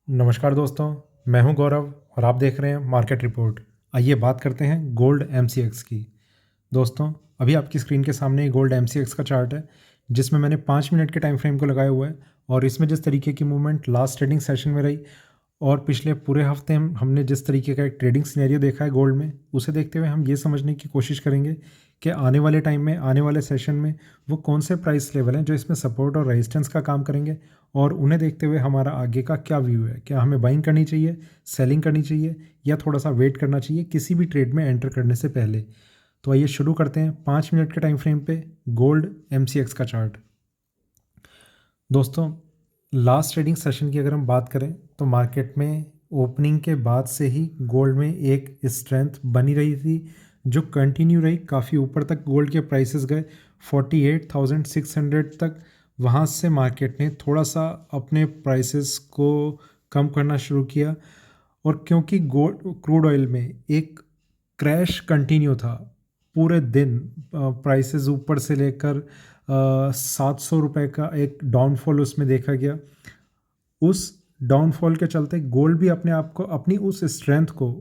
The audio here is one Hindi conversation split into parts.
नमस्कार दोस्तों, मैं हूं गौरव और आप देख रहे हैं मार्केट रिपोर्ट। आइए बात करते हैं गोल्ड एमसीएक्स की। दोस्तों, अभी आपकी स्क्रीन के सामने गोल्ड एमसीएक्स का चार्ट है, जिसमें मैंने 5 मिनट के टाइम फ्रेम को लगाया हुआ है और इसमें जिस तरीके की मूवमेंट लास्ट ट्रेडिंग सेशन में रही और पिछले पूरे हफ्ते हमने जिस तरीके का एक ट्रेडिंग सिनेरियो देखा है गोल्ड में, उसे देखते हुए हम ये समझने की कोशिश करेंगे कि आने वाले टाइम में, आने वाले सेशन में वो कौन से प्राइस लेवल हैं जो इसमें सपोर्ट और रेजिस्टेंस का काम करेंगे और उन्हें देखते हुए हमारा आगे का क्या व्यू है। क्या हमें बाइंग करनी चाहिए, सेलिंग करनी चाहिए या थोड़ा सा वेट करना चाहिए किसी भी ट्रेड में एंटर करने से पहले। तो आइए शुरू करते हैं 5 मिनट के टाइम फ्रेम पे गोल्ड एमसीएक्स का चार्ट। दोस्तों, लास्ट ट्रेडिंग सेशन की अगर हम बात करें तो मार्केट में ओपनिंग के बाद से ही गोल्ड में एक स्ट्रेंथ बनी रही थी जो कंटिन्यू रही। काफ़ी ऊपर तक गोल्ड के प्राइसेस गए 48,600 तक। वहाँ से मार्केट ने थोड़ा सा अपने प्राइसेस को कम करना शुरू किया और क्योंकि गोल्ड क्रूड ऑयल में एक क्रैश कंटिन्यू था पूरे दिन, प्राइसेस ऊपर से लेकर 700 रुपये का एक डाउनफॉल उसमें देखा गया। उस डाउनफॉल के चलते गोल्ड भी अपने आप को, अपनी उस स्ट्रेंथ को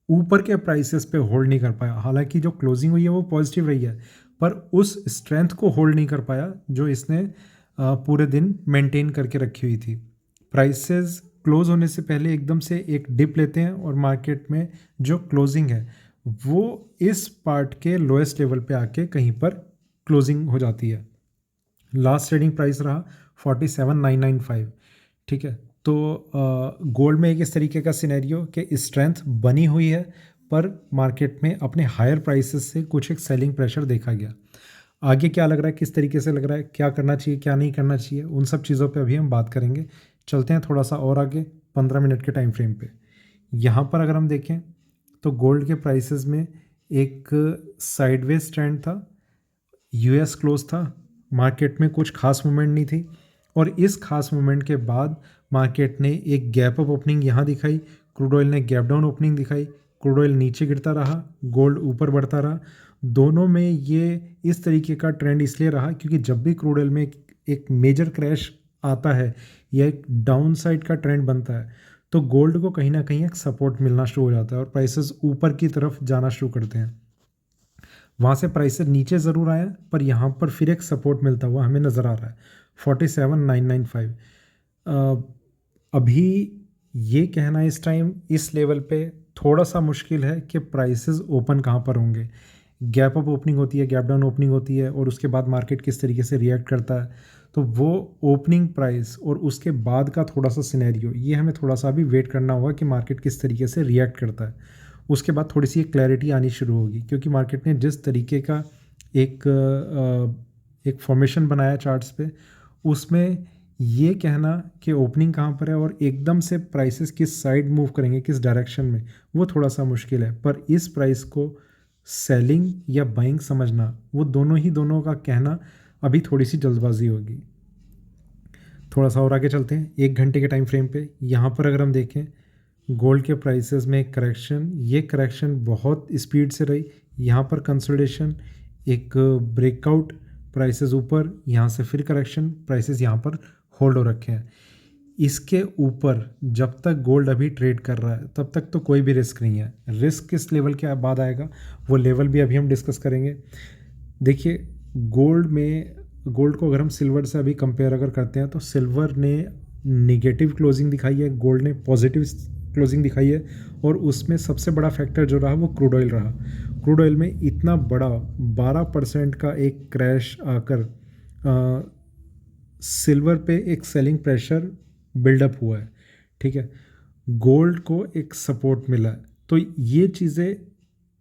ऊपर के प्राइसेस पे होल्ड नहीं कर पाया। हालांकि जो क्लोजिंग हुई है वो पॉजिटिव रही है, पर उस स्ट्रेंथ को होल्ड नहीं कर पाया जो इसने पूरे दिन मेंटेन करके रखी हुई थी। प्राइसेस क्लोज होने से पहले एकदम से एक डिप लेते हैं और मार्केट में जो क्लोजिंग है वो इस पार्ट के लोएस्ट लेवल पे आके कहीं पर क्लोजिंग हो जाती है। लास्ट ट्रेडिंग प्राइस रहा 47,995। ठीक है, तो गोल्ड में एक इस तरीके का सिनेरियो कि स्ट्रेंथ बनी हुई है, पर मार्केट में अपने हायर प्राइसेस से कुछ एक सेलिंग प्रेशर देखा गया। आगे क्या लग रहा है, किस तरीके से लग रहा है, क्या करना चाहिए क्या नहीं करना चाहिए, उन सब चीज़ों पे अभी हम बात करेंगे। चलते हैं थोड़ा सा और आगे 15 मिनट के टाइम फ्रेम पे। यहाँ पर अगर हम देखें तो गोल्ड के प्राइसेस में एक साइडवेज ट्रेंड था, यूएस क्लोज था, मार्केट में कुछ खास मूवमेंट नहीं थी और इस खास मूवमेंट के बाद मार्केट ने एक गैप अप ओपनिंग यहाँ दिखाई, क्रूड ऑयल ने गैप डाउन ओपनिंग दिखाई, क्रूड ऑयल नीचे गिरता रहा, गोल्ड ऊपर बढ़ता रहा। दोनों में ये इस तरीके का ट्रेंड इसलिए रहा क्योंकि जब भी क्रूड ऑयल में एक मेजर क्रैश आता है या एक डाउन साइड का ट्रेंड बनता है तो गोल्ड को कहीं ना कहीं एक सपोर्ट मिलना शुरू हो जाता है और प्राइसेस ऊपर की तरफ जाना शुरू करते हैं। वहाँ से प्राइसेस नीचे ज़रूर आया, पर यहाँ पर फिर एक सपोर्ट मिलता हुआ हमें नज़र आ रहा है 47,995। अभी ये कहना इस टाइम इस लेवल पे थोड़ा सा मुश्किल है कि प्राइसेस ओपन कहाँ पर होंगे। गैप अप ओपनिंग होती है, गैप डाउन ओपनिंग होती है और उसके बाद मार्केट किस तरीके से रिएक्ट करता है, तो वो ओपनिंग प्राइस और उसके बाद का थोड़ा सा सिनेरियो, ये हमें थोड़ा सा भी वेट करना होगा कि मार्केट किस तरीके से रिएक्ट करता है। उसके बाद थोड़ी सी क्लैरिटी आनी शुरू होगी क्योंकि मार्केट ने जिस तरीके का एक फॉर्मेशन बनाया चार्ट्स पे, उसमें ये कहना कि ओपनिंग कहाँ पर है और एकदम से प्राइसेस किस साइड मूव करेंगे, किस डायरेक्शन में, वो थोड़ा सा मुश्किल है। पर इस प्राइस को सेलिंग या बाइंग समझना, वो दोनों का कहना अभी थोड़ी सी जल्दबाजी होगी। थोड़ा सा और आगे चलते हैं 1 घंटे के टाइम फ्रेम पे। यहाँ पर अगर हम देखें गोल्ड के प्राइसेस में एक करेक्शन, ये करेक्शन बहुत स्पीड से रही। यहाँ पर कंसोलिडेशन, एक ब्रेकआउट, प्राइसेस ऊपर, यहाँ से फिर करेक्शन, प्राइसेस यहाँ पर होल्ड हो रखे हैं। इसके ऊपर जब तक गोल्ड अभी ट्रेड कर रहा है तब तक तो कोई भी रिस्क नहीं है। रिस्क किस लेवल के बाद आएगा वो लेवल भी अभी हम डिस्कस करेंगे। देखिए, गोल्ड को अगर हम सिल्वर से अभी कंपेयर अगर करते हैं तो सिल्वर ने निगेटिव क्लोजिंग दिखाई है, गोल्ड ने पॉजिटिव क्लोजिंग दिखाई है और उसमें सबसे बड़ा फैक्टर जो रहा वो क्रूड ऑयल रहा। क्रूड ऑयल में इतना बड़ा 12% का एक क्रैश आकर सिल्वर पे एक सेलिंग प्रेशर बिल्डअप हुआ है। ठीक है, गोल्ड को एक सपोर्ट मिला है। तो ये चीज़ें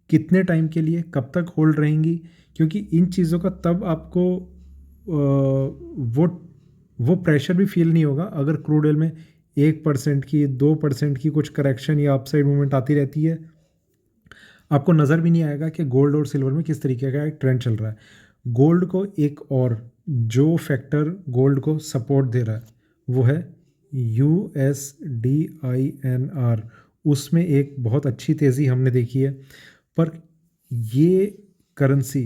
कितने टाइम के लिए कब तक होल्ड रहेंगी, क्योंकि इन चीज़ों का तब आपको वो प्रेशर भी फील नहीं होगा अगर क्रूड ऑयल में 1% की 2% की कुछ करेक्शन या अपसाइड मूवमेंट आती रहती है। आपको नज़र भी नहीं आएगा कि गोल्ड और सिल्वर में किस तरीके का एक ट्रेंड चल रहा है। गोल्ड को एक और जो फैक्टर गोल्ड को सपोर्ट दे रहा है वो है USDINR। उसमें एक बहुत अच्छी तेज़ी हमने देखी है, पर ये करेंसी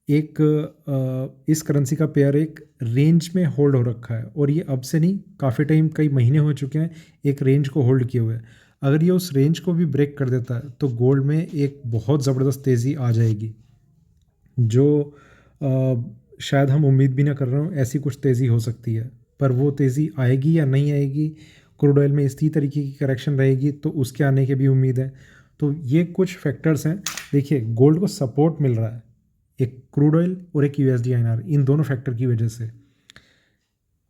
एक इस करेंसी का पेयर एक रेंज में होल्ड हो रखा है और ये अब से नहीं, काफ़ी टाइम, कई महीने हो चुके हैं एक रेंज को होल्ड किए हुए। अगर ये उस रेंज को भी ब्रेक कर देता है तो गोल्ड में एक बहुत ज़बरदस्त तेज़ी आ जाएगी, जो शायद हम उम्मीद भी ना कर रहे हो, ऐसी कुछ तेज़ी हो सकती है। पर वो तेज़ी आएगी या नहीं आएगी, क्रूड ऑयल में इसी तरीके की करेक्शन रहेगी तो उसके आने की भी उम्मीद है। तो ये कुछ फैक्टर्स हैं। देखिए, गोल्ड को सपोर्ट मिल रहा है एक क्रूड ऑयल और एक यूएसडी आईएनआर, इन दोनों फैक्टर की वजह से।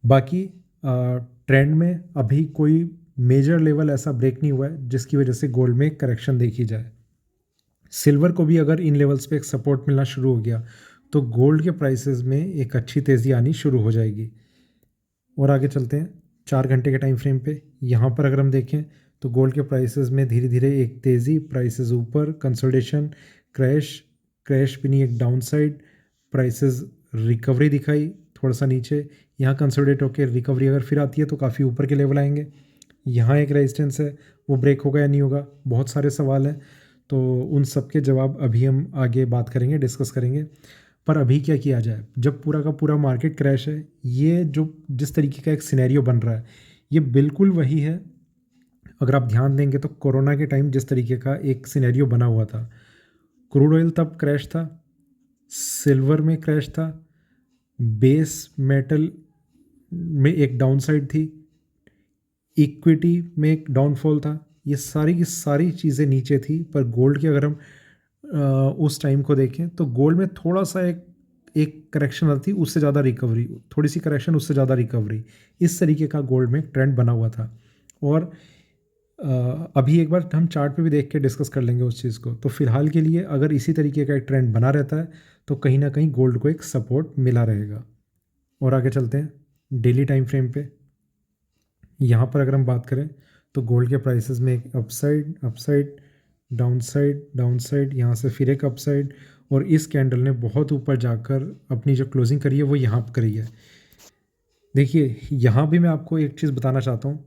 बाकी ट्रेंड में अभी कोई मेजर लेवल ऐसा ब्रेक नहीं हुआ है जिसकी वजह से गोल्ड में करेक्शन देखी जाए। सिल्वर को भी अगर इन लेवल्स पे एक सपोर्ट मिलना शुरू हो गया तो गोल्ड के प्राइसेस में एक अच्छी तेज़ी आनी शुरू हो जाएगी। और आगे चलते हैं 4 घंटे के टाइम फ्रेम पे। यहाँ पर अगर हम देखें तो गोल्ड के प्राइसेस में धीरे धीरे एक तेज़ी, प्राइसेस ऊपर, कंसोलिडेशन, क्रैश, क्रैश भी नहीं, एक डाउन साइड, प्राइसेस रिकवरी दिखाई थोड़ा सा नीचे, यहाँ कंसोलिडेट होकर रिकवरी अगर फिर आती है तो काफ़ी ऊपर के लेवल आएंगे। यहाँ एक रेजिस्टेंस है, वो ब्रेक होगा या नहीं होगा, बहुत सारे सवाल हैं। तो उन सब के जवाब अभी हम आगे बात करेंगे, डिस्कस करेंगे। पर अभी क्या किया जाए जब पूरा का पूरा मार्केट क्रैश है? ये जो जिस तरीके का एक सिनेरियो बन रहा है, ये बिल्कुल वही है। अगर आप ध्यान देंगे तो कोरोना के टाइम जिस तरीके का एक सिनेरियो बना हुआ था, क्रूड ऑयल तब क्रैश था, सिल्वर में क्रैश था, बेस मेटल में एक डाउनसाइड थी, इक्विटी में एक डाउनफॉल था। ये सारी की सारी चीज़ें नीचे थी। पर गोल्ड की अगर हम उस टाइम को देखें तो गोल्ड में थोड़ा सा एक एक करेक्शन आती, उससे ज़्यादा रिकवरी, थोड़ी सी करेक्शन, उससे ज़्यादा रिकवरी, इस तरीके का गोल्ड में ट्रेंड बना हुआ था। और अभी एक बार हम चार्ट पे भी देख के डिस्कस कर लेंगे उस चीज़ को। तो फिलहाल के लिए अगर इसी तरीके का एक ट्रेंड बना रहता है तो कहीं ना कहीं गोल्ड को एक सपोर्ट मिला रहेगा। और आगे चलते हैं डेली टाइम फ्रेम पे। यहाँ पर अगर हम बात करें तो गोल्ड के प्राइसेस में एक अपसाइड, अपसाइड, डाउनसाइड, डाउनसाइड, यहाँ से फिर एक अपसाइड, और इस कैंडल ने बहुत ऊपर जाकर अपनी जो क्लोजिंग करी है वो यहाँ पर करी है। देखिए, यहाँ भी मैं आपको एक चीज़ बताना चाहता हूँ,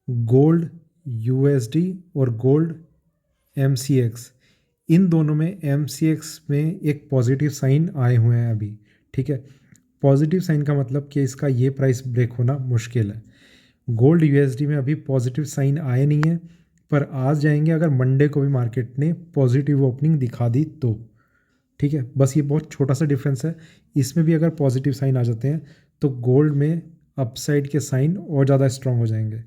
गोल्ड यूएसडी और गोल्ड एमसीएक्स, इन दोनों में एमसीएक्स में एक पॉजिटिव साइन आए हुए हैं अभी। ठीक है, पॉजिटिव साइन का मतलब कि इसका ये प्राइस ब्रेक होना मुश्किल है। गोल्ड यूएसडी में अभी पॉजिटिव साइन आए नहीं है, पर आज जाएंगे अगर मंडे को भी मार्केट ने पॉजिटिव ओपनिंग दिखा दी तो। ठीक है, बस ये बहुत छोटा सा डिफरेंस है। इसमें भी अगर पॉजिटिव साइन आ जाते हैं तो गोल्ड में अपसाइड के साइन और ज़्यादा स्ट्रांग हो जाएंगे।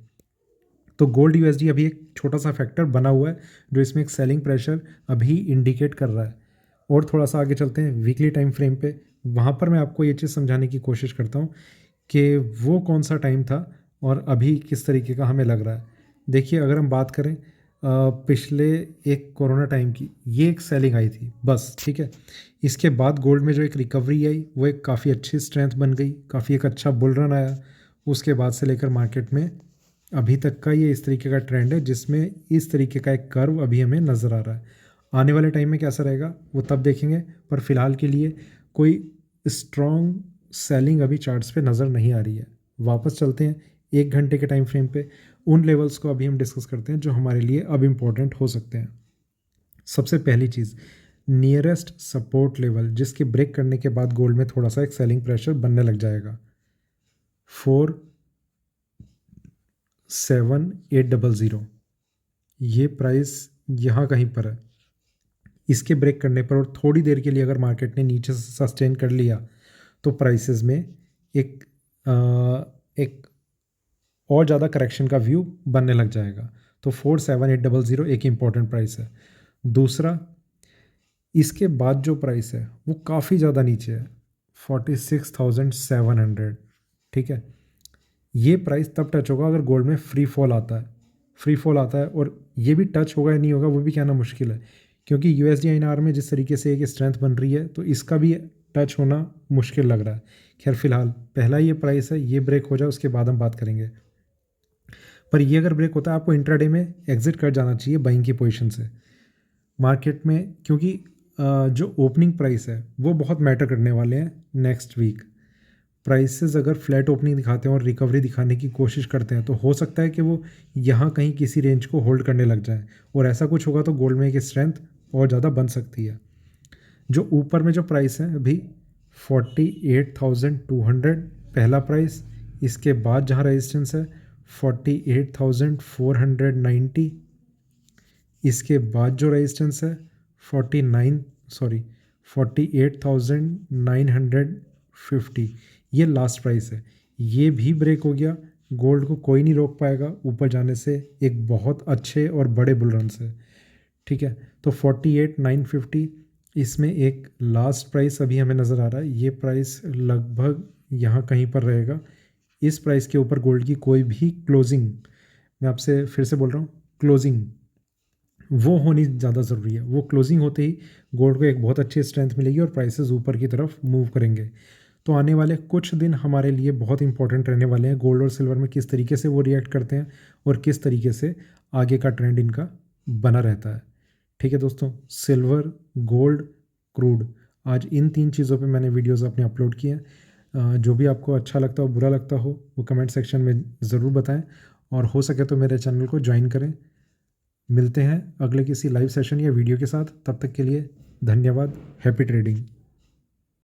तो गोल्ड यूएसडी अभी एक छोटा सा फैक्टर बना हुआ है जो इसमें एक सेलिंग प्रेशर अभी इंडिकेट कर रहा है। और थोड़ा सा आगे चलते हैं वीकली टाइम फ्रेम पे। वहाँ पर मैं आपको ये चीज़ समझाने की कोशिश करता हूँ कि वो कौन सा टाइम था और अभी किस तरीके का हमें लग रहा है। देखिए, अगर हम बात करें पिछले एक कोरोना टाइम की, ये एक सेलिंग आई थी बस। ठीक है, इसके बाद गोल्ड में जो एक रिकवरी आई वो एक काफ़ी अच्छी स्ट्रेंथ बन गई, काफ़ी एक अच्छा बुल रन आया। उसके बाद से लेकर मार्केट में अभी तक का ये इस तरीके का ट्रेंड है जिसमें इस तरीके का एक कर्व अभी हमें नज़र आ रहा है। आने वाले टाइम में कैसा रहेगा वो तब देखेंगे, पर फिलहाल के लिए कोई स्ट्रॉन्ग सेलिंग अभी चार्ट्स पे नज़र नहीं आ रही है। वापस चलते हैं 1 घंटे के टाइम फ्रेम पे। उन लेवल्स को अभी हम डिस्कस करते हैं जो हमारे लिए अब इम्पोर्टेंट हो सकते हैं। सबसे पहली चीज़, नियरेस्ट सपोर्ट लेवल जिसके ब्रेक करने के बाद गोल्ड में थोड़ा सा एक सेलिंग प्रेशर बनने लग जाएगा, 47,800, ये प्राइस यहाँ कहीं पर है। इसके ब्रेक करने पर और थोड़ी देर के लिए अगर मार्केट ने नीचे से सस्टेन कर लिया तो प्राइसेस में एक एक और ज़्यादा करेक्शन का व्यू बनने लग जाएगा। तो 47,800 एक इम्पॉर्टेंट प्राइस है। दूसरा, इसके बाद जो प्राइस है वो काफ़ी ज़्यादा नीचे है, 46,700। ठीक है, ये प्राइस तब टच होगा अगर गोल्ड में फ्री फॉल आता है। फ्री फॉल आता है और ये भी टच होगा या नहीं होगा वो भी कहना मुश्किल है, क्योंकि यूएसडी आईएनआर में जिस तरीके से एक स्ट्रेंथ बन रही है तो इसका भी टच होना मुश्किल लग रहा है। खैर, फिलहाल पहला ये प्राइस है, ये ब्रेक हो जाए उसके बाद हम बात करेंगे। पर ये अगर ब्रेक होता है आपको इंट्राडे में एग्जिट कर जाना चाहिए बाइंग की पोजीशन से मार्केट में, क्योंकि जो ओपनिंग प्राइस है वो बहुत मैटर करने वाले हैं नेक्स्ट वीक। प्राइसेस अगर फ्लैट ओपनिंग दिखाते हैं और रिकवरी दिखाने की कोशिश करते हैं तो हो सकता है कि वो यहाँ कहीं किसी रेंज को होल्ड करने लग जाए, और ऐसा कुछ होगा तो गोल्ड में एक स्ट्रेंथ और ज़्यादा बन सकती है। जो ऊपर में जो प्राइस है अभी 48,200 पहला प्राइस, इसके बाद जहाँ रेजिस्टेंस है 48,490, इसके बाद जो रेजिस्टेंस है 48,950, ये लास्ट प्राइस है। ये भी ब्रेक हो गया, गोल्ड को कोई नहीं रोक पाएगा ऊपर जाने से एक बहुत अच्छे और बड़े बुल रन से। ठीक है, तो 48,950 इसमें एक लास्ट प्राइस अभी हमें नज़र आ रहा है। ये प्राइस लगभग यहाँ कहीं पर रहेगा। इस प्राइस के ऊपर गोल्ड की कोई भी क्लोजिंग, मैं आपसे फिर से बोल रहा हूँ, क्लोजिंग वो होनी ज़्यादा ज़रूरी है। वो क्लोजिंग होते ही गोल्ड को एक बहुत अच्छी स्ट्रेंथ मिलेगी और प्राइसेस ऊपर की तरफ मूव करेंगे। तो आने वाले कुछ दिन हमारे लिए बहुत इंपॉर्टेंट रहने वाले हैं, गोल्ड और सिल्वर में किस तरीके से वो रिएक्ट करते हैं और किस तरीके से आगे का ट्रेंड इनका बना रहता है। ठीक है दोस्तों, सिल्वर, गोल्ड, क्रूड, आज इन 3 चीज़ों पे मैंने वीडियोस अपने अपलोड किए हैं। जो भी आपको अच्छा लगता हो, बुरा लगता हो, वो कमेंट सेक्शन में ज़रूर बताएं और हो सके तो मेरे चैनल को ज्वाइन करें। मिलते हैं अगले किसी लाइव सेशन या वीडियो के साथ, तब तक के लिए धन्यवाद। Happy trading.